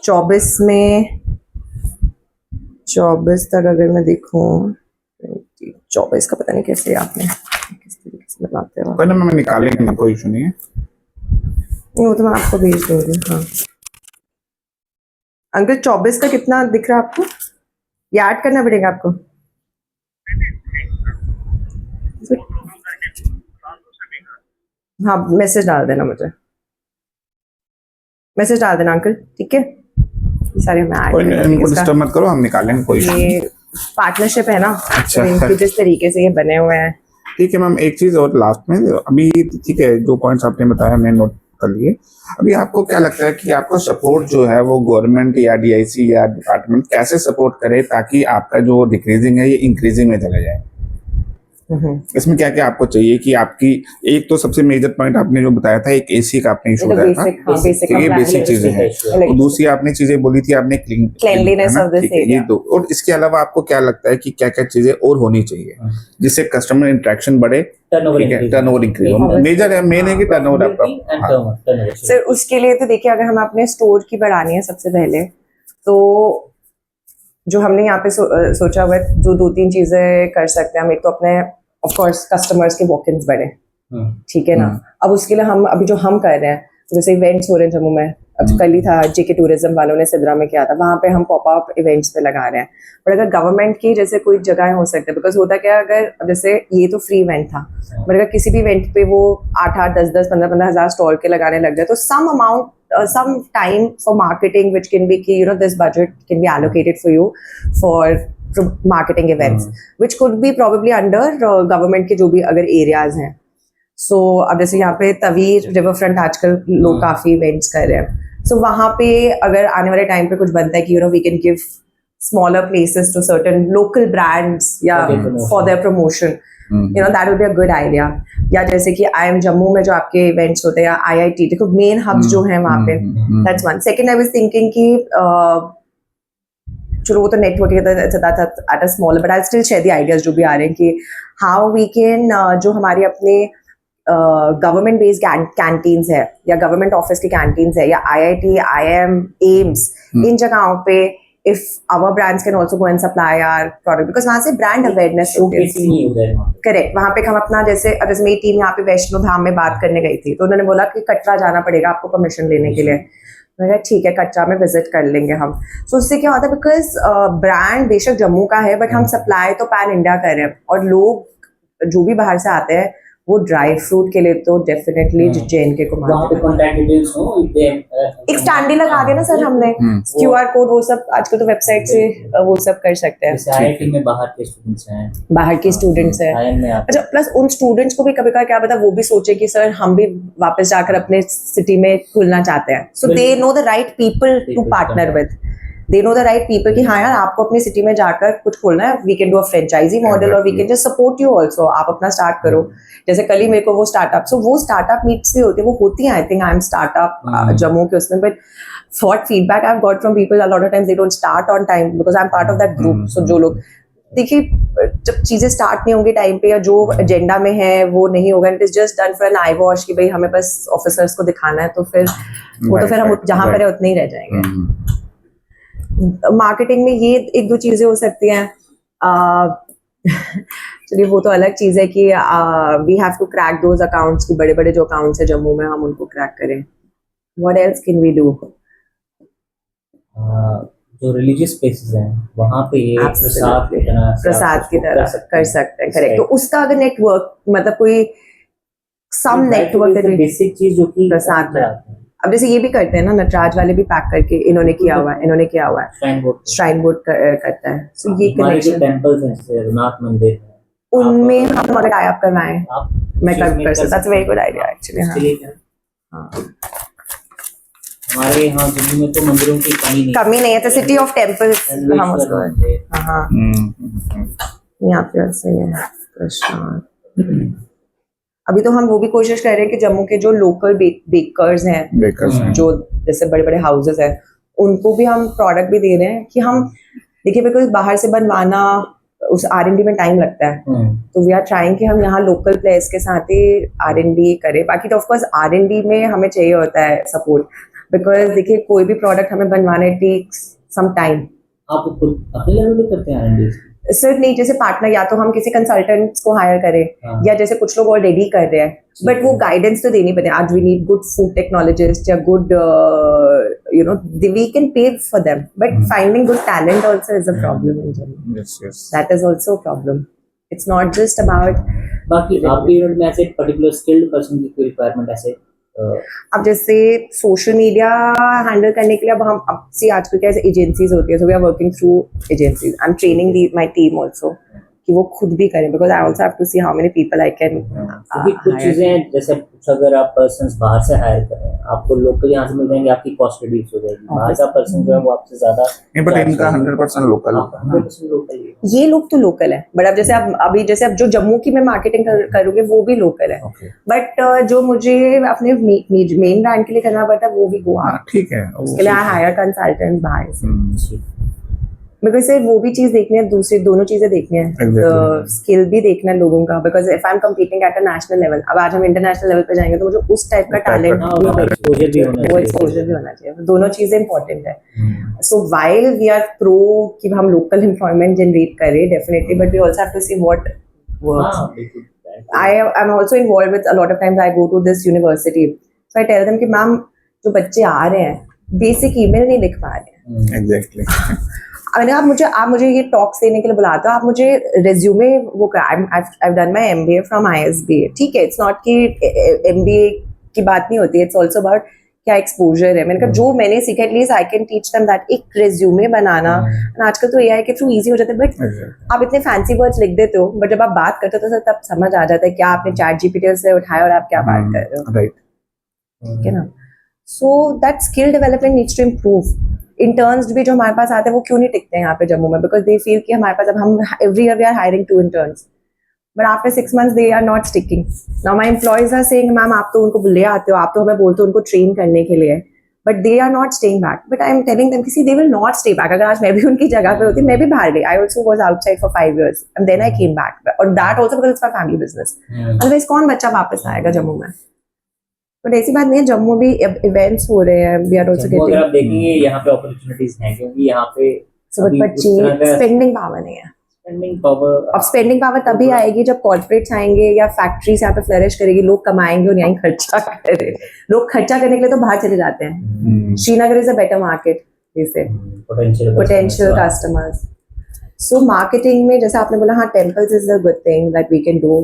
24 में 24 तक अगर मैं देखूं, 24 का पता नहीं कैसे आपने किस तरीके से बताते हो। कोई ना, मैं निकालेंगे, कोई इशू नहीं है। नहीं, वो तो मैं आपको भेज दूंगी। हाँ अंकल, 24 का कितना दिख रहा है आपको? ये ऐड करना पड़ेगा आपको। हाँ मैसेज डाल देना मुझे, मैसेज डाल देना अंकल, ठीक है। ये सारे मैं ऐड कोई नहीं, इनको डिस्टर्ब मत करो, हम निकालेंगे, कोई इशू नहीं। ये पार्टनरशिप है ना, अच्छा। तो इनके जिस तरीके से ये बने हुए हैं। ठीक है मैम, एक चीज और लास्ट में अभी, ठीक है, जो पॉइंट्स आपने बताया मैं नोट कर लिए। अभी आपको क्या लगता है कि आपको सपोर्ट जो है वो गवर्नमेंट या डीआईसी या डिपार्टमेंट कैसे सपोर्ट करे ताकि आपका जो डिक्रीजिंग है ये इंक्रीजिंग में चला जाए? इसमें क्या क्या आपको चाहिए कि आपकी, एक तो सबसे मेजर पॉइंट आपने जो बताया था, एक एसी का आपने इशू बताया था, ये बेसिक चीजें हैं। और दूसरी आपने चीजें बोली थी आपने Cleanliness of this ये दो। और इसके अलावा आपको क्या लगता है कि क्या क्या चीजें और होनी चाहिए जिससे कस्टमर इंटरेक्शन बढ़े, टर्नओवर इंक्रीज हो? मेजर है, मेन है कि टर्नओवर आपका। सर उसके लिए तो देखिए, अगर हम अपने स्टोर की बढ़ानी है सबसे पहले, तो जो हमने यहाँ पे सोचा हुआ है, जो 2-3 चीजें कर सकते हैं हम। एक तो अपने ऑफ कोर्स कस्टमर्स के वॉक-इन्स बढ़े, ठीक है ना। अब उसके लिए हम अभी जो हम कर रहे हैं, जैसे इवेंट्स हो रहे हैं जम्मू में, अब कल ही था जेके टूरिज्म वालों ने सिद्रा में किया था, वहाँ पे हम पॉपअप इवेंट्स पे लगा रहे हैं। बट अगर गवर्नमेंट की जैसे कोई जगह हो सकता है, बिकॉज होता क्या है, अगर जैसे ये तो फ्री इवेंट था, बट अगर किसी भी इवेंट पे वो 8-8, 10-10, 15-15 हज़ार स्टॉल के लगाने लग जाए, तो some amount, some time for marketing, which can be, you know, this budget can be allocated for you for marketing events, which could be probably under government के जो भी अगर areas हैं। So अब जैसे यहाँ पे तवीर रिवर फ्रंट आजकल लोग काफी इवेंट्स कर रहे हैं, so वहाँ पे अगर आने वाले टाइम पे कुछ बनता है कि, you know, we can give smaller places to certain local brands या for their promotion, you know, that would be a good idea। या जैसे कि आई एम जम्मू में जो आपके इवेंट्स होते हैं, या IIT, देखो मेन हब्स जो हैं वहाँ पे, that's one. Second, I was thinking कि चलो वो तो networking at a smaller, but I still share the ideas जो भी आ रहे हैं कि हाउ वी कैन, जो हमारे अपने गवर्नमेंट बेस्ड कैंटीन्स है, या गवर्नमेंट ऑफिस की कैंटीन्स है, या IIT, IIM, एम्स, इन जगहों पे if our brands can also go and supply our product, because वहाँ से brand awareness करेक्ट। वहाँ पे हम अपना जैसे मेरी टीम यहाँ पे वैष्णो धाम में बात करने गई थी, तो उन्होंने बोला कि कटरा जाना पड़ेगा आपको परमिशन लेने के लिए। मैंने कहा ठीक है, कटरा में विजिट कर लेंगे हम। तो उससे क्या होता है, बिकॉज ब्रांड बेशक जम्मू का है, बट हम सप्लाई तो पैन इंडिया कर रहे हैं, और लोग जो भी बाहर से आते हैं वो ड्राई फ्रूट के लिए तो डेफिनेटली JNK को वहाँ पे कॉन्टैक्ट डिटेल्स हो, एक स्टैंड ही लगा देना सर हमने, QR कोड, वो सब आजकल तो वेबसाइट से वो सब कर सकते हैं। जैसे IIT में बाहर के स्टूडेंट्स हैं, बाहर के स्टूडेंट्स हैं, अच्छा, प्लस उन स्टूडेंट्स को भी कभी कभी क्या पता वो भी सोचे कि सर हम भी वापस जाकर अपने सिटी में खुलना चाहते हैं, so they know the right people to partner with, they know the right people कि हाँ यार आपको अपनी सिटी में जाकर कुछ खोलना है, we can do a franchise model, और we can just support you also, आप अपना स्टार्ट करो। जैसे कल ही मेरे को वो स्टार्टअप, सो वो स्टार्टअप मीट्स भी होती है, वो होती है, I think I am startup Jammu के उसमें, but what feedback I've got from people, a lot of times they don't start on time because I'm part of that group। So जो लोग, देखिए जब चीजें स्टार्ट नहीं होंगी टाइम पे, या जो एजेंडा में है वो नहीं होगा, it is just done for an eye wash कि भाई हमें बस ऑफिसर्स को दिखाना है, तो फिर वो तो फिर हम जहाँ पर है उतने ही रह जाएंगे। मार्केटिंग में ये 1-2 चीजें हो सकती हैं, चलिए वो तो अलग चीज है कि we have to crack those accounts, की बड़े बड़े जो अकाउंट्स है जम्मू में हम उनको क्रैक करें। What else can we do? जो रिलीजियस प्लेसेस हैं वहाँ पे ये प्रसाद की तरह कर सकते हैं, करेक्ट। तो उसका अगर नेटवर्क, मतलब कोई सम नेटवर्क, बेसिक चीज जो कि प्रसाद में, अब जैसे ये भी करते हैं ना, नटराज वाले भी पैक करके इन्होंने किया हुआ है, श्राइन बोर्ड करता है। सो ये कनेक्शन टेंपल्स हैं, जैसे रघुनाथ मंदिर है, उनमें हम अगर टाई अप करवाएं, मैं कर सकता, that's a very good idea actually. हाँ, हमारे यहाँ दिल्ली में तो मंदिरों की कमी नहीं है, तो सिटी ऑफ टेंपल्स हम उसको, हाँ यहाँ पे सही है प्रशांत। अभी तो हम वो भी कोशिश कर रहे हैं कि जम्मू के जो लोकल बेकर्स हैं, जो जैसे बड़े बड़े हाउसेस हैं, उनको भी हम प्रोडक्ट भी दे रहे हैं कि हम देखिए बिकॉज बाहर से बनवाना उस R&D में टाइम लगता है, तो वी आर ट्राइंग कि हम यहाँ लोकल प्लेयर्स के साथ ही R&D करें। बाकी तो ऑफकोर्स R&D में हमें चाहिए होता है सपोर्ट, बिकॉज देखिए कोई भी प्रोडक्ट हमें बनवाने टेक्स सम टाइम। आप खुद अपने लेवल पे करते हैं R&D? सिर्फ नहीं, जैसे पार्टनर या तो हम किसी कंसल्टेंट्स को हायर करें, हाँ। या जैसे कुछ लोग ऑलरेडी कर रहे हैं, बट वो गाइडेंस तो देनी पड़ती है। आज we need good food technologist या good you know we can pay for them, but finding good talent also is a problem in general. Yes, yes. That is also a problem. It's not just about बाकी आपके unit में ऐसे particular skilled person की कोई requirement ऐसे अब जैसे social media handle करने के लिए अब सी आजकल क्या एजेंसीज होती है, so we are working through agencies. I am training my team also कि वो खुद भी करें, because I also have to see how many people I can. क्योंकि कुछ चीजें हैं, जैसे कुछ अगर आप पर्सन्स बाहर से हायर कर रहे हैं, आपको लोकल यहाँ से मिल जाएंगे, आपकी कॉस्ट रिड्यूस हो जाएगी। बाहर का पर्सन जो है वो आपसे ज्यादा नहीं, बट इनका 100% लोकल होता है ना। 100% लोकल ही है। ये लोग तो लोकल है, बट अब जैसे अब जो जम्मू की मैं मार्केटिंग करूंगी वो भी लोकल है, Okay. बट जो मुझे अपने मेन ब्रांड के लिए करना पड़ता है वो भी गोवा। हाँ, ठीक है। उसके लिए आई हायर कंसल्टेंट बाहर से, ठीक। बिकॉज सिर्फ वो भी चीज देखनी है, दूसरी दोनों चीजें देखनी है। Exactly. स्किल भी देखना है लोगों का, because if I am competing at a national level, अब आज हम इंटरनेशनल लेवल पे जाएंगे तो मुझे उस टाइप का टैलेंट हाँ, वो एक्सपोजर भी होना वो चाहिए। एक्सपोजर भी होना चाहिए। दोनों चीजें इंपॉर्टेंट है। So while we are pro कि हम लोकल एम्प्लॉयमेंट जनरेट करें definitely, but we also have to see what works. हाँ, बिल्कुल। I am also involved with a lot of times I go to this university, so I tell them कि ma'am जो बच्चे आ रहे हैं basic email नहीं लिख पा रहे हैं। Exactly. मैंने आप मुझे ये टॉक्स देने के लिए बुलाते हो, आप मुझे रेज्यूमे वो I've done my MBA from ISB, ठीक है। इट्स नॉट कि MBA की बात नहीं होती, इट्स ऑल्सो अबाउट क्या एक्सपोजर है। मैंने कहा जो मैंने सीखा at least I can teach them that. एक रेज्यूमे बनाना आजकल तो AI के थ्रू इजी हो जाता है, बट Exactly. आप इतने फैंसी वर्ड्स लिख देते हो, बट जब आप बात करते हो तो तब समझ आ जाता है क्या आपने ChatGPT से उठाया और आप क्या बात कर रहे हो, Right. ठीक है ना। So that skill development needs to improve. Interns भी जो हमारे पास आते हैं वो क्यों नहीं टिकते हैं यहाँ पे जम्मू में, बिकॉज दे फील कि हमारे पास अब हम every year we are hiring 2 interns, but after 6 months they are not sticking. Now my employees are saying ma'am आप तो उनको ले आते हो, आप तो हमें बोलते हो उनको ट्रेन करने के लिए, but they are not staying back. But I am telling them कि they will not stay back. अगर आज मैं भी उनकी जगह पे होती, मैं भी बाहर गई, I also was outside for 5 years and then I came back, और that also because it's my family business. Otherwise कौन बच्चा वापस आएगा जम्मू में। बट ऐसी बात नहीं है, जम्मू भी इवेंट्स हो रहे हैं, वी आर आल्सो जम्मू अगर गेटिंग, आप देखेंगे यहाँ पे अपॉर्चुनिटीज हैं, क्योंकि यहाँ पे अभी बट उस तरह का स्पेंडिंग पावर नहीं है। स्पेंडिंग पावर, अब स्पेंडिंग पावर तभी आएगी जब कॉर्पोरेट्स आएंगे या फैक्ट्रीज यहाँ पे फ्लरिश करेगी, लोग कमाएंगे और यहीं खर्चा करेंगे। लोग खर्चा करने के लिए तो बाहर चले जाते हैं। Srinagar is a better market जैसे पोटेंशियल कस्टमर्स। सो मार्केटिंग में जैसे आपने बोला, हाँ temples is a good thing that we can do,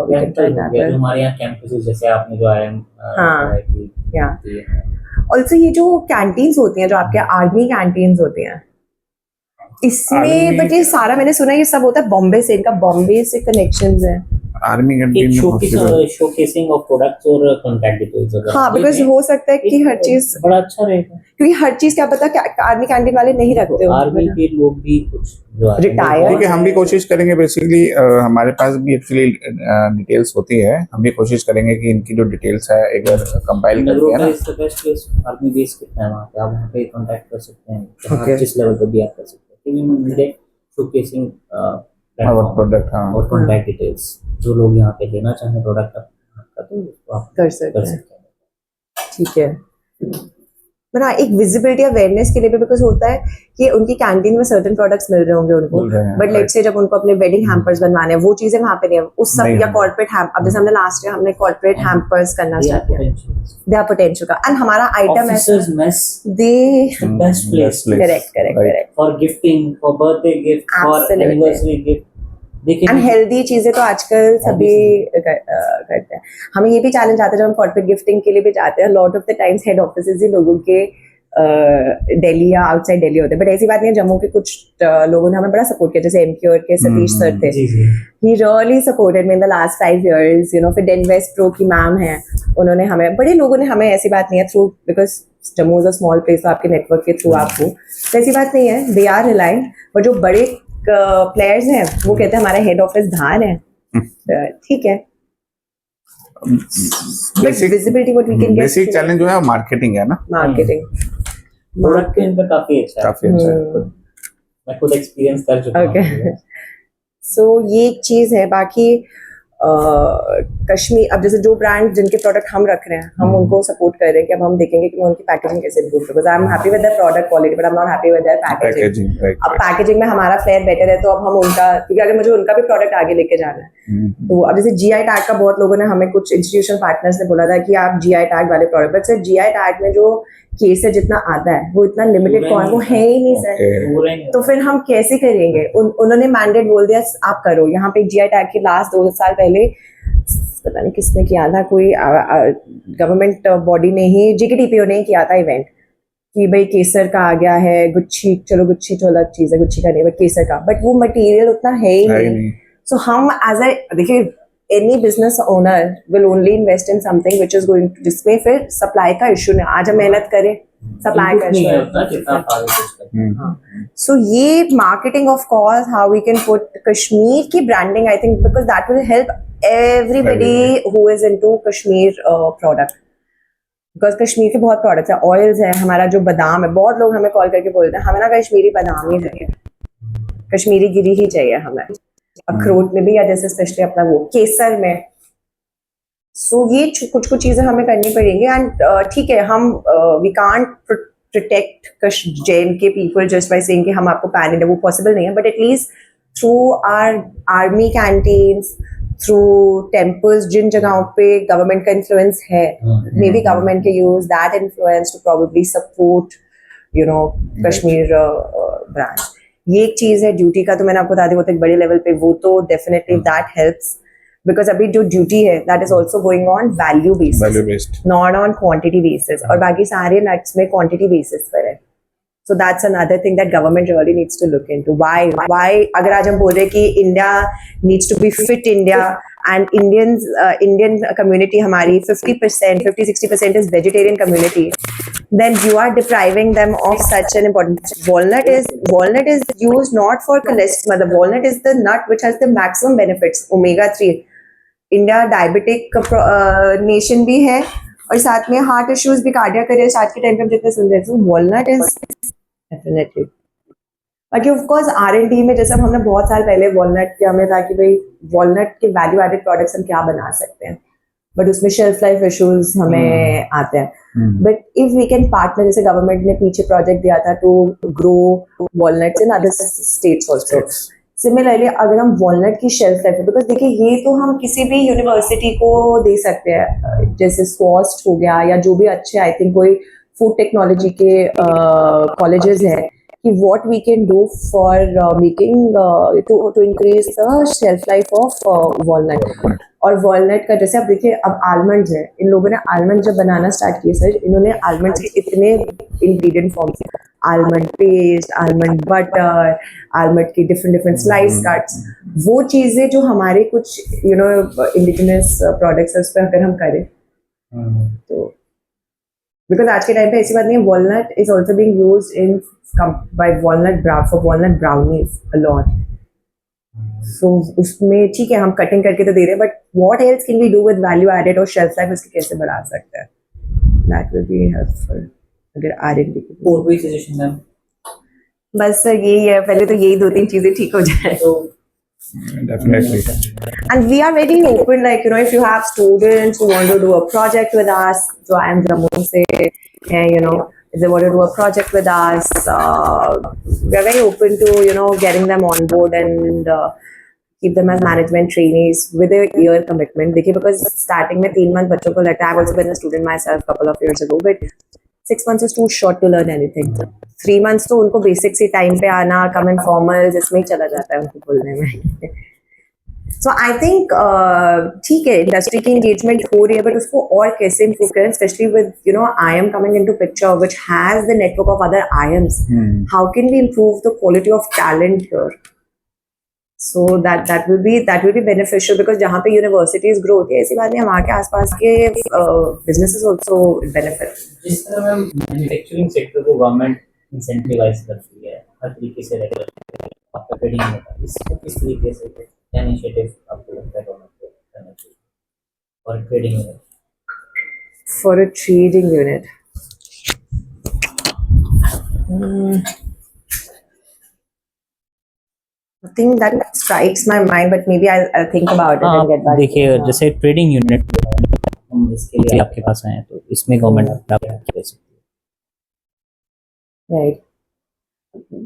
we can try that. हमारे यहाँ कैंपसेस जैसे आपने जो आया हाँ, या ऑल्सो ये जो कैंटीन्स होती हैं, जो आपके आर्मी कैंटीन्स होती हैं, इसमें बट ये सारा मैंने सुना ये सब होता है बॉम्बे से, इनका बॉम्बे से कनेक्शंस हैं। आर्मी कैंटीन में possible. शोकेसिंग ऑफ प्रोडक्ट्स और कांटेक्ट डिटेल्स। हाँ, बिकॉज हो सकता है कि हर चीज, बड़ा अच्छा रहेगा, क्योंकि हर चीज क्या पता आर्मी कैंटीन वाले नहीं रखते हो। आर्मी के लोग भी कुछ जो आते हैं, Retired. ठीक है, हम भी कोशिश करेंगे। बेसिकली हमारे पास भी एक्चुअली डिटेल्स होती है, हम भी कोशिश करेंगे कि इनकी जो डिटेल्स है एक बार कंपाइल करके है ना। Is the best place. Army base कितना है वहाँ पे, आप वहाँ पे कांटेक्ट कर सकते हैं, Okay. जहाँ जिस लेवल पे भी आप कर सकते हैं। क्योंकि शोकेसिंग और प्रोडक्ट, हाँ, और कांटेक्ट डिटेल्स, जो लोग यहाँ पे लेना चाहें प्रोडक्ट आपका, तो उसको आप कर कर सकते हैं, सकते हैं। ठीक है। पर हाँ, एक विजिबिलिटी अवेयरनेस के लिए भी, बिकॉज होता है कि उनकी कैंटीन में सर्टेन प्रोडक्ट्स मिल रहे होंगे उनको, मिल रहे हैं, बट लेट्स से जब उनको अपने वेडिंग हैम्पर्स बनवाने हैं, वो चीजें वहाँ पे नहीं है, उस सब नहीं या है। कॉर्पोरेट अब जैसे हमने लास्ट ईयर हमने कॉर्पोरेट हैम्पर्स करना स्टार्ट किया, दे आर पोटेंशियल का, एंड हमारा आइटम है Officers mess, they best place. Correct for gifting, for birthday gift, for Absolutely. anniversary gift. देखिए एंड हेल्दी चीजें तो आजकल सभी करते हैं। हमें ये भी चैलेंज आता है जब हम कॉर्पोरेट गिफ्टिंग के लिए भी जाते हैं, lot of the times head offices ही लोगों के दिल्ली या आउटसाइड दिल्ली होते हैं, बट ऐसी बात नहीं है। जम्मू के कुछ लोगों ने हमें बड़ा सपोर्ट किया, जैसे एमक्योर के सतीश सर थे, जी जी, he really supported me in the last 5 years, you know. फिर डेनवेस्ट प्रो की मैम है, उन्होंने हमें, बड़े लोगों ने हमें, ऐसी बात नहीं है, through, because Jammu is a small place, तो आपके नेटवर्क के थ्रू आपको, तो ऐसी बात नहीं है, दे आर रिलाइंग। बट जो बड़े प्लेयर्स हैं वो कहते हैं हमारा हेड ऑफिस धार है, ठीक है, basic visibility what we can get, basic challenge जो है मार्केटिंग है ना, मार्केटिंग। प्रोडक्ट के इनका काफी अच्छा है। काफी अच्छा है। मैं खुद एक्सपीरियंस कर चुका Okay. हूँ। सो ये एक चीज़ है। बाकी कश्मीर, अब जैसे जो ब्रांड जिनके प्रोडक्ट हम रख रहे हैं, हम उनको सपोर्ट कर रहे हैं कि अब हम देखेंगे कि मैं उनकी पैकेजिंग कैसे इम्प्रूव करूँ। Because I am happy with the product quality but I am not happy with their packaging. Packaging, right. अब पैकेजिंग में हमारा फेयर बेटर है, तो अब हम उनका, क्योंकि अगर मुझे उनका भी प्रोडक्ट आगे लेके जाना है, तो अब जैसे GI टैग का बहुत लोगों ने, हमें कुछ इंस्टीट्यूशन पार्टनर्स ने बोला था कि आप GI टैग वाले product, but sir GI tag में जो केस है जितना आता है वो इतना लिमिटेड कौन, वो है ही नहीं सर। पूरा ही नहीं तो फिर हम कैसे करेंगे? उन्होंने मैंडेट बोल दिया आप करो। यहाँ पे GI टैग की लास्ट 2 साल पहले पता नहीं किसने किया था, कोई गवर्नमेंट बॉडी ने ही, JKTPO ने ही किया था इवेंट कि भाई केसर का आ गया है, गुच्छी, चलो गुच्छी तो अलग चीज़ है, गुच्छी का नहीं बट केसर का, बट वो मटेरियल उतना है ही नहीं। सो हम एज ए, देखिए, any business owner will only invest in something which is going, जिसमें फिर सप्लाई का इशू नहीं। आज हम मेहनत करें, सप्लाई का नहीं इशू है है। उतना जितना आप आगे कुछ करते हैं। So ये marketing of course, how we can put Kashmir की branding, I think because that will help everybody who is into Kashmir product. Because Kashmir के बहुत प्रोडक्ट्स है, ऑयल्स है, हमारा जो बादाम है, बहुत लोग हमें कॉल करके बोलते हैं हमें ना कश्मीरी बादाम ही चाहिए, कश्मीरी गिरी ही चाहिए हमें, अखरोट में भी, या जैसे स्पेशली अपना वो केसर में। सो ये कुछ कुछ चीज़ें हमें करनी पड़ेंगी। एंड ठीक है, हम वी कांट प्रोटेक्ट जैन के पीपल जस्ट बाय सेइंग कि हम आपको पैन इंडिया, वो पॉसिबल नहीं है, but at least through our army canteens, through temples, जिन जगहों पे गवर्नमेंट का इन्फ्लुएंस है, मे बी गवर्नमेंट के use that influence to probably support you know Kashmir brand. ये एक चीज़ है। ड्यूटी का तो मैंने आपको बता दिया, वो तो एक बड़े लेवल पे, वो तो डेफिनेटली दैट हेल्प्स, बिकॉज अभी जो ड्यूटी है that is also going on value basis, not on quantity basis, और बाकी सारे नट्स में क्वांटिटी बेसिस पर है। So that's another thing that government really needs to look into. Why? अगर आज हम बोल रहे हैं कि India needs to be fit India and Indian community हमारी 50%, 50-60% is vegetarian community, then you are depriving them of such an important. Walnut is used not for cholesterol. The walnut is the nut which has the maximum benefits, omega-3. India diabetic nation भी है, और साथ में heart issues भी, cardiac arrest आज के time पे हम जितने सुन रहे हैं, वॉलनट इज डेफिनेटली। बाकी ऑफ कोर्स R&D में, जैसे हमने बहुत साल पहले वॉलनट के, हमें था कि भाई वॉलनट के वैल्यू एडेड प्रोडक्ट्स हम क्या बना सकते हैं, बट उसमें शेल्फ लाइफ इश्यूज हमें आते हैं। But if we can partner, जैसे गवर्नमेंट ने पीछे प्रोजेक्ट दिया था to grow walnuts in other states also, similarly अगर हम वॉलनट की शेल्फ लाइफ, बिकॉज देखिए ये तो हम किसी भी यूनिवर्सिटी को दे सकते हैं, जैसे स्कॉस्ट हो गया या जो भी अच्छे, आई थिंक कोई फूड टेक्नोलॉजी के कॉलेजेस हैं, कि what we can do for making to increase the shelf life of walnut. और वॉलनट का जैसे आप देखिए, अब आलमंड्स है, इन लोगों ने आलमंड जब बनाना स्टार्ट किए सर, इन्होंने आलमंड्स के इतने ingredient forms, almond paste, almond butter, almond की डिफरेंट स्लाइस कट्स, वो चीज़ें जो हमारे कुछ इंडिजिनस प्रोडक्ट्स है, उस पर अगर हम करें तो, बिकॉज आज के टाइम पे ऐसी बात नहीं है, walnut is also being used in by for walnut brownies a lot. So उसमें ठीक है हम कटिंग करके तो दे रहे हैं, but what else can we do with value added और शेल्फ लाइफ उसकी कैसे बढ़ा सकते हैं, दैट विल बी हेल्पफुल अगर R&D की। और कोई सजेशन मैम? बस यही है, पहले तो यही 2-3 चीजें ठीक हो जाए। तो Definitely. And we are very open, like if you have students who want to do a project with us, so I am Jammu se, if they want to do a project with us, we are very open to getting them on board and keep them as management trainees with a year commitment. देखिए, because starting में 3 month बच्चों को लगता है, I've also been a student myself couple of years ago, but 6 months is too short to learn anything. 3 months तो उनको basic से time पे आना, कम इनफॉर्मल, इसमें ही चला जाता है उनको बोलने में। सो आई थिंक ठीक है, इंडस्ट्री की एंगेजमेंट हो रही है, बट उसको और कैसे इम्प्रूव करें, specially with IIM coming into picture which has the network of other IIMs. How can we improve the quality of talent here? So that will be beneficial, because जहाँ पे universities grow होती है, ऐसी बात नहीं, वहाँ के आसपास के businesses also benefit. जिस तरह मैम मैन्युफैक्चरिंग सेक्टर को गवर्नमेंट इंसेंटिवाइज करती है हर तरीके से, रेगुलर आपका ट्रेडिंग होता है, इसको किस तरीके से क्या इनिशिएटिव आपको लगता है गवर्नमेंट को करना चाहिए और ट्रेडिंग में? For a trading unit, Nothing that strikes my mind, but maybe I'll think about it and get back. देखिए जैसे ट्रेडिंग यूनिट हम इसके लिए आपके पास आए हैं, तो इसमें गवर्नमेंट आपका क्या दे सकती राइट,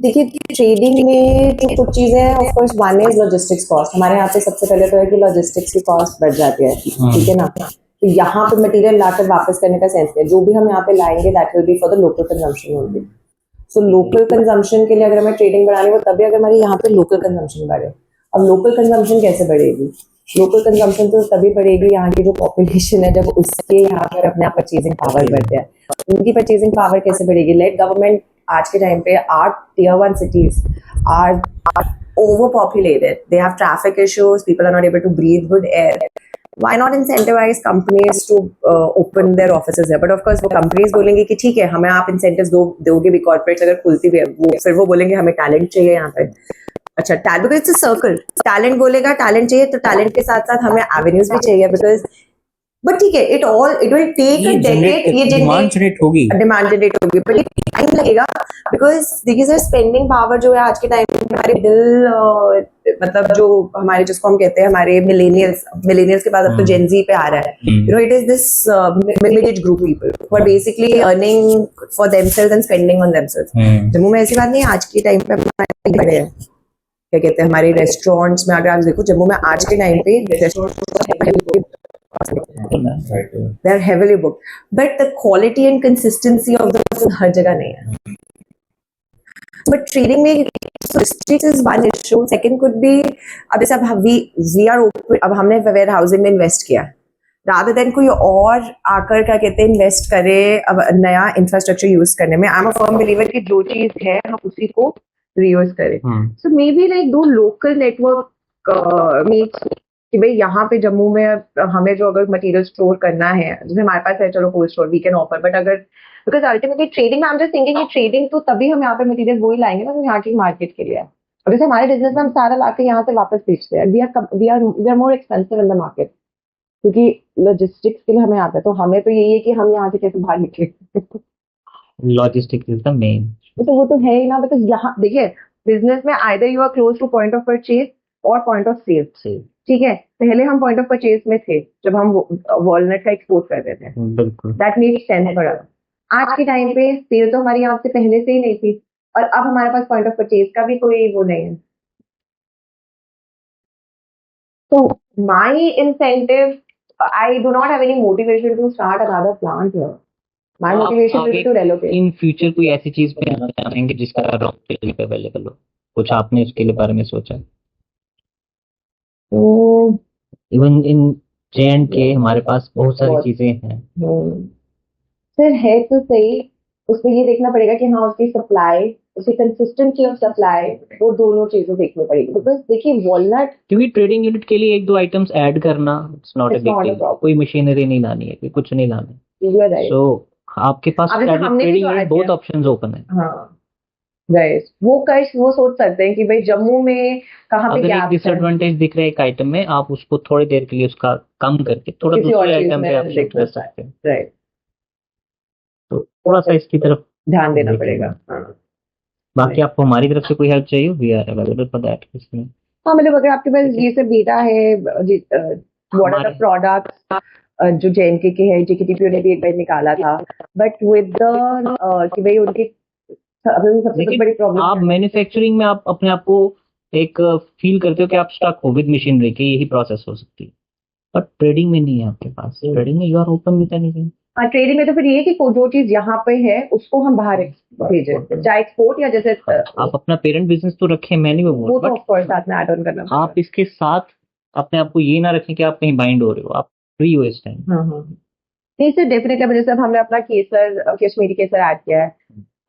देखिए ट्रेडिंग में जो कुछ चीज़ें हैं, of course one is logistics cost. हमारे यहाँ पे सबसे पहले तो है कि लॉजिस्टिक्स की कॉस्ट बढ़ जाती है, ठीक है ना. तो यहाँ पे मटेरियल लाकर वापस करने का सेंस है. जो भी हम यहाँ पे लाएंगे that will be for the local consumption only. So local consumption के लिए अगर हमें ट्रेडिंग बढ़ानी हो, तभी अगर हमारे यहाँ पे लोकल कंजम्पशन बढ़े. अब लोकल कंजम्पशन कैसे बढ़ेगी? लोकल कंजम्पशन तो तभी बढ़ेगी यहाँ की जो पॉपुलेशन है, जब उसके यहाँ पर अपने आप परचेजिंग पावर बढ़ जाए. उनकी परचेजिंग पावर कैसे बढ़ेगी? लेट गवर्नमेंट आज के टाइम पे are tier 1 cities are overpopulated. They have traffic issues. People are not able to breathe good air. Why not incentivize companies to open their offices there? But of course, वो companies बोलेंगे कि ठीक है, हमें आप incentives दोगे भी. corporates अगर खुलती भी है, वो फिर वो बोलेंगे हमें talent चाहिए यहाँ पे. अच्छा, because it's a circle. Talent बोलेगा talent चाहिए, तो talent के साथ साथ हमें avenues भी चाहिए. because बट ठीक है, it will take a decade. ये डिमांड जनरेट होगी, डिमांड जनरेट होगी, बट टाइम लगेगा. बिकॉज देखिए सर, स्पेंडिंग पावर जो है आज के टाइम में हमारे मतलब जो हमारे, जिसको हम कहते हैं हमारे मिलेनियल्स के बाद अब तो जेनजी पे आ रहा है. It is this mid age group people who are basically earning for themselves and spending on themselves. Jammu में ऐसी बात नहीं है. आज के टाइम पे हमारे बड़े हैं, क्या कहते हैं, हमारे रेस्टोरेंट्स में अगर आप देखो, जम्मू में आज के टाइम पे restaurants they are heavily booked, but the quality and consistency of the food हर जगह नहीं है. But trading में logistics is one issue. Second could be, अब जैसे अब we are open, अब हमने वेयर हाउसिंग में इन्वेस्ट किया, rather than कोई और आकर क्या कहते हैं इन्वेस्ट करे अब नया इंफ्रास्ट्रक्चर यूज करने में. I am a firm believer कि जो चीज है हम उसी को रीयूज करें. सो मे बी लाइक दो लोकल नेटवर्क मीट्स कि भाई यहाँ पे जम्मू में हमें जो अगर मटेरियल स्टोर करना है, जैसे हमारे पास है, चलो cold store we can offer. But अगर बिकॉज अल्टीमेटली ट्रेडिंग में आई एम जस्ट थिंकिंग कि ट्रेडिंग तो तभी हम यहाँ पे मटेरियल वही लाएंगे ना, तो यहाँ की मार्केट के लिए. अब जैसे हमारे बिजनेस में हम सारा लाके यहाँ से वापस बेचते हैं, we are more expensive in the market, क्योंकि लॉजिस्टिक्स के लिए हमें आता है. तो हमें तो यही है कि हम यहाँ से कैसे बाहर निकले. Logistics is the main. तो वो तो है ही ना. बिकॉज यहाँ देखिए, बिजनेस में either you are close to point of purchase और पॉइंट ऑफ सेल. ठीक है, पहले हम पॉइंट ऑफ परचेज में थे जब हम वॉलनट का एक्सपोर्ट करते थे. बिल्कुल, that make sense for us. आज के टाइम पे सेल तो हमारी यहाँ से पहले से ही नहीं थी, और अब हमारे पास पॉइंट ऑफ परचेज का भी कोई वो नहीं है. तो my incentive, I do not have any motivation to start another plant here. My motivation is to relocate. In future कोई ऐसी चीज पे आना चाहेंगे जिसका रॉ मटेरियल पे अवेलेबल हो? कुछ आपने उसके लिए बारे में सोचा? तो इवन इन J&K हमारे पास बहुत सारी चीजें हैं. सर है तो सही, उसमें ये देखना पड़ेगा कि हाँ उसकी सप्लाई, उसकी कंसिस्टेंसी ऑफ सप्लाई, वो दोनों चीजें देखनी पड़ेगी. बिकॉज देखिए वॉलनट, क्योंकि ट्रेडिंग यूनिट के लिए एक दो आइटम्स ऐड करना it's not a big deal. कोई मशीनरी नहीं लानी है, कोई कुछ नहीं लाना है. सो आपके पास ट्रेडिंग यूनिट बहुत ऑप्शंस ओपन है. हाँ राइट, वो सोच सकते हैं कि भाई जम्मू में कहाँ पे क्या डिसएडवांटेज दिख रहा है एक आइटम में, आप उसको थोड़ी देर के लिए उसका कम करके थोड़ा दूसरे आइटम पे आप शिफ्ट कर सकते हैं. राइट, तो थोड़ा सा इसकी तरफ ध्यान देना पड़ेगा. बाकी आपको हमारी तरफ से कोई हेल्प चाहिए, we are available for that. इसमें हाँ, मतलब अगर आपके पास ये सब डेटा है, व्हाट आर द प्रोडक्ट्स जो J&K के हैं, JKTPO ने भी एक बार निकाला था, बट विद द कि भाई उनकी सबसे बड़ी प्रॉब्लम, आप मैन्युफैक्चरिंग में आप अपने आप को एक फील करते हो कि आप स्टक हो विद मशीनरी के, यही प्रोसेस हो सकती है. बट ट्रेडिंग में नहीं है आपके पास. ट्रेडिंग में you are open with anything. हाँ, ट्रेडिंग में तो फिर ये है कि जो चीज यहाँ पे है उसको हम बाहर भेजें, चाहे एक्सपोर्ट या जैसे आप अपना पेरेंट बिजनेस तो रखें, मैं नहीं बोल, वो तो ऑफ कोर्स साथ में ऐड ऑन करना. आप इसके साथ अपने आप को ये ना रखें कि आप कहीं बाइंड हो रहे हो, आप फ्री हो इस टाइम. नहीं सर, डेफिनेटली. जैसे अब हमने अपना केसर, कश्मीरी केसर ऐड किया है,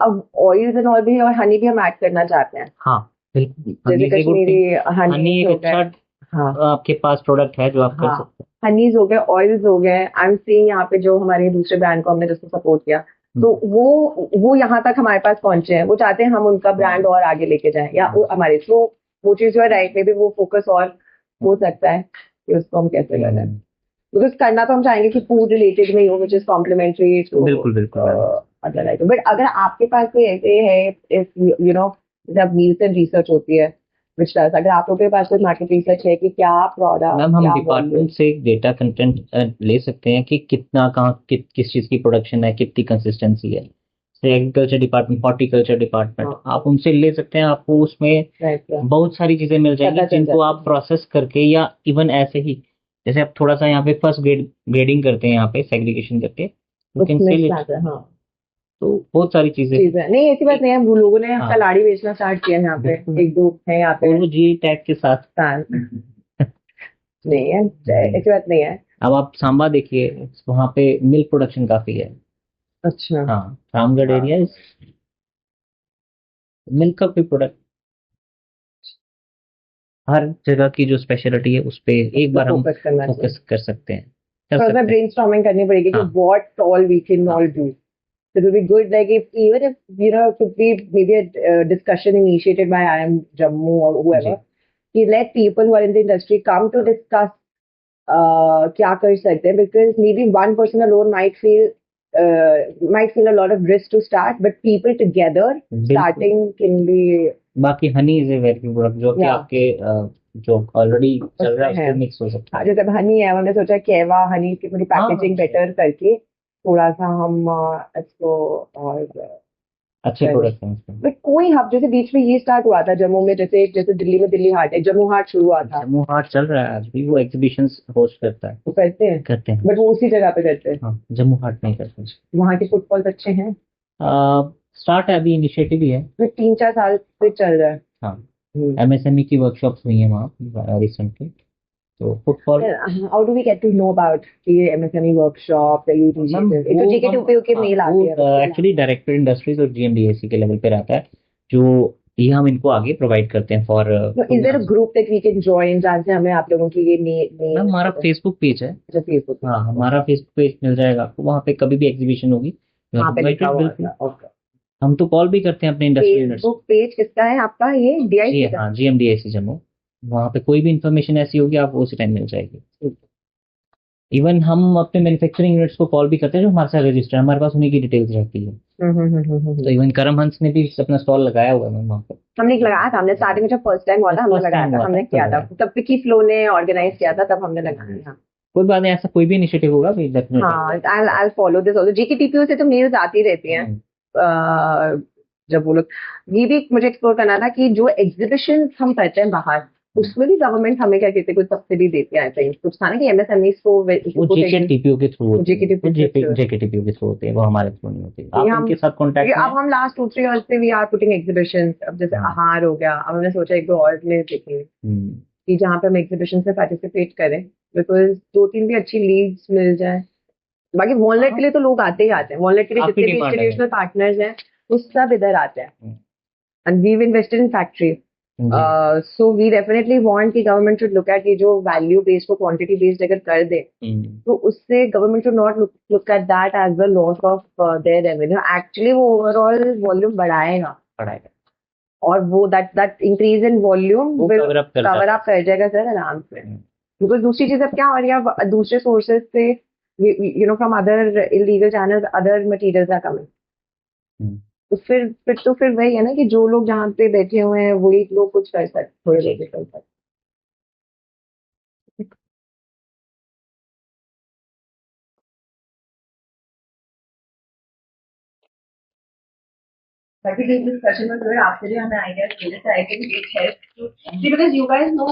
अब ऑयल्स एंड ऑल भी और हनी भी हम ऐड करना चाहते हैं. हाँ बिल्कुल, जैसे कश्मीरी हनी एक अच्छा आपके पास प्रोडक्ट है जो आप कर सकते हैं. हनीज हो गए, ऑयल्स हो गए. आई एम सीइंग यहाँ पे जो हमारे दूसरे ब्रांड को हमने जिसको सपोर्ट किया, तो वो यहाँ तक हमारे पास पहुंचे हैं. वो चाहते हैं हम उनका ब्रांड और आगे लेके जाएं, या हमारे थ्रू वो चीज जो है राइट में भी वो फोकस और हो सकता है कि उसको हम कैसे करें. बिकॉज करना तो हम चाहेंगे कि फूड रिलेटेड में ही हो, which is complementary to other item. But अगर आपके पास कोई ऐसे है, इफ यू नो जब नील्सन रिसर्च होती है which does, अगर आप लोगों के पास कोई मार्केट रिसर्च है कि क्या प्रोडक्ट, मैम हम क्या डिपार्टमेंट से डेटा कंटेंट ले सकते हैं कि कितना कहाँ किस चीज़ की प्रोडक्शन है, कितनी कंसिस्टेंसी है। जैसे एग्रीकल्चर डिपार्टमेंट, हॉर्टिकल्चर डिपार्टमेंट, हाँ। आप उनसे ले सकते हैं, आपको उसमें वॉल्यूम बहुत सारी चीज़ें मिल जाएंगी पता चल जिनको जाता आप प्रोसेस करके, या इवन ऐसे ही जैसे आप थोड़ा सा यहाँ पे फर्स्ट ग्रेडिंग करते हैं, यहाँ पे सेग्रीगेशन करके यू कैन उसमें सेल इट। स्टार्ट है, हाँ तो बहुत सारी चीज़ें चीज है। नहीं ऐसी बात नहीं है, वो लोगों ने हाँ। कलाड़ी बेचना स्टार्ट किया है यहाँ पे, बिल्कुल। एक दो है यहाँ पे और वो जी टैग के साथ। फैन। नहीं है, ऐसी बात नहीं है। अब आप सांबा देखिए, वहाँ पे मिल्क प्रोडक्शन काफ़ी है। अच्छा हाँ, रामगढ़ एरिया इज मिल्क का कोई प्रोडक्ट, हर जगह की जो स्पेशलिटी है उस पे एक बार हम फोकस करना चाहिए, फोकस कर सकते हैं, कर थोड़ा सा सकते हैं। ब्रेनस्टॉर्मिंग करनी पड़ेगी कि हाँ। what all we can हाँ। all do. So it will be good, like if even if you know, could be maybe a discussion initiated by IIM Jammu or whoever, जी। कि let people who are in the industry come to discuss क्या कर सकते हैं, because maybe one person alone might feel a lot of risk to start, but people together बिल्कुल। starting can be बाकी honey is a very good product जो कि Yeah. आपके जो ऑलरेडी चल रहा है उसमें उसको है। मिक्स हो सकता हाँ, है। जैसे हनी है, हमने सोचा केवा हनी की थोड़ी हाँ, पैकेजिंग हाँ। बेटर करके थोड़ा सा हम इसको और अच्छे करें। प्रोडक्ट हैं उसमें। बट कोई हब जैसे बीच में ये स्टार्ट हुआ था जम्मू में, जैसे जैसे दिल्ली में दिल्ली हाट है, जम्मू हाट शुरू हुआ था, जम्मू हाट चल रहा है आज भी, वो एग्जीबिशंस होस्ट करता है। वो करते हैं करते हैं। बट वो उसी जगह पे करते हैं। हाँ, जम्मू हाट नहीं करते। वहाँ के फुटफॉल्स अच्छे हैं, स्टार्ट है, अभी इनिशिएटिव ही है। तो 3-4 साल से चल रहा है। हाँ, एमएसएमई की वर्कशॉप्स हुई हैं वहाँ रिसेंटली, तो footfall. How do we get to know about ये एमएसएमई वर्कशॉप, ये इनिशिएटिव? ये तो जेके2पीओ के मेल आती है एक्चुअली डायरेक्टर इंडस्ट्रीज और जीएमडीएसी के लेवल पे रहता है, जो ये हम इनको आगे प्रोवाइड करते हैं for. Is there a group that we can join जहाँ से हमें आप लोगों की ये मेल हमारा फेसबुक पेज है। अच्छा फेसबुक हाँ, हमारा फेसबुक पेज मिल जाएगा आपको, वहाँ पे कभी भी एग्जीबिशन होगी you are वहाँ पे लिखा invited, हुआ बिल्कुल। था। ओके, हम तो कॉल भी करते हैं अपने इंडस्ट्री यूनिट्स। फेसबुक पेज किसका है आपका? ये जी डीआईसी का? हाँ, जीएमडीएसी जम्मू। वहाँ पे कोई भी इंफॉर्मेशन ऐसी होगी आपको उसी टाइम मिल जाएगी। इवन हम अपने मैन्युफैक्चरिंग यूनिट्स को कॉल भी करते हैं जो हमारे साथ रजिस्टर है, हमारे पास उन्हीं की डिटेल्स रहती है। तो इवन करम हंस ने भी अपना स्टॉल लगाया हुआ है मैम वहाँ पे। हमने एक लगाया था, हमने स्टार्टिंग में जब फर्स्ट टाइम हुआ था हमने First लगाया time था, हुआ हमने था, किया तो था, लगाया। तब विकी फ्लो ने ऑर्गेनाइज किया था, तब हमने लगाया था। कोई बात नहीं, ऐसा कोई भी इनिशिएटिव होगा भी हाँ, I'll follow this also। जेकेटीपीओ से तो मेल्स आती रहती हैं। जब वो लोग, ये भी मुझे एक्सप्लोर करना था कि जो एग्जीबिशन हम करते हैं बाहर, उसमें भी गवर्नमेंट हमें क्या कहते हैं, कुछ सब्सिडी देती है, आई थिंक कुछ था ना कि एमएसएमई को वो जेकेटीपीओ के थ्रू होती है, JKTPO जेकेटीपीओ के थ्रू होते हैं, वो हमारे थ्रू नहीं होती। आप हम उनके साथ कांटेक्ट में। अब हम लास्ट 2-3 ईयर्स से वी आर पुटिंग एग्जीबिशन। अब जैसे हाँ। आहार हो गया, अब हमने सोचा एक दो और में देखेंगे कि जहाँ पे हम एग्जीबिशन में पार्टिसिपेट करें, बिकॉज 2-3 भी अच्छी लीड्स मिल जाए। बाकी वॉलनट के लिए तो लोग आते ही आते हैं, वॉलनट के लिए काफी जितने भी demand है। इंस्टीट्यूशनल पार्टनर्स हैं वो सब इधर आते हैं, and we invested in factory. So we definitely want कि government should look at ये जो value based को quantity based अगर कर दे, तो उससे government should not look at that as the loss of their revenue. Actually वो overall volume बढ़ाएगा, और वो that increase in volume वो will cover up करता cover है। up कर जाएगा सर आराम से। Because दूसरी चीज अब क्या हो रही है, दूसरे sources से you know from other illegal channels other materials are coming। तो फिर वही है ना कि जो लोग जहाँ पे बैठे हुए हैं वही लोग कुछ कर सकते, थोड़े लोग कर सकते। But this discussion was good. After you, हमें ideas मिले, so I think it helps to see, because you guys know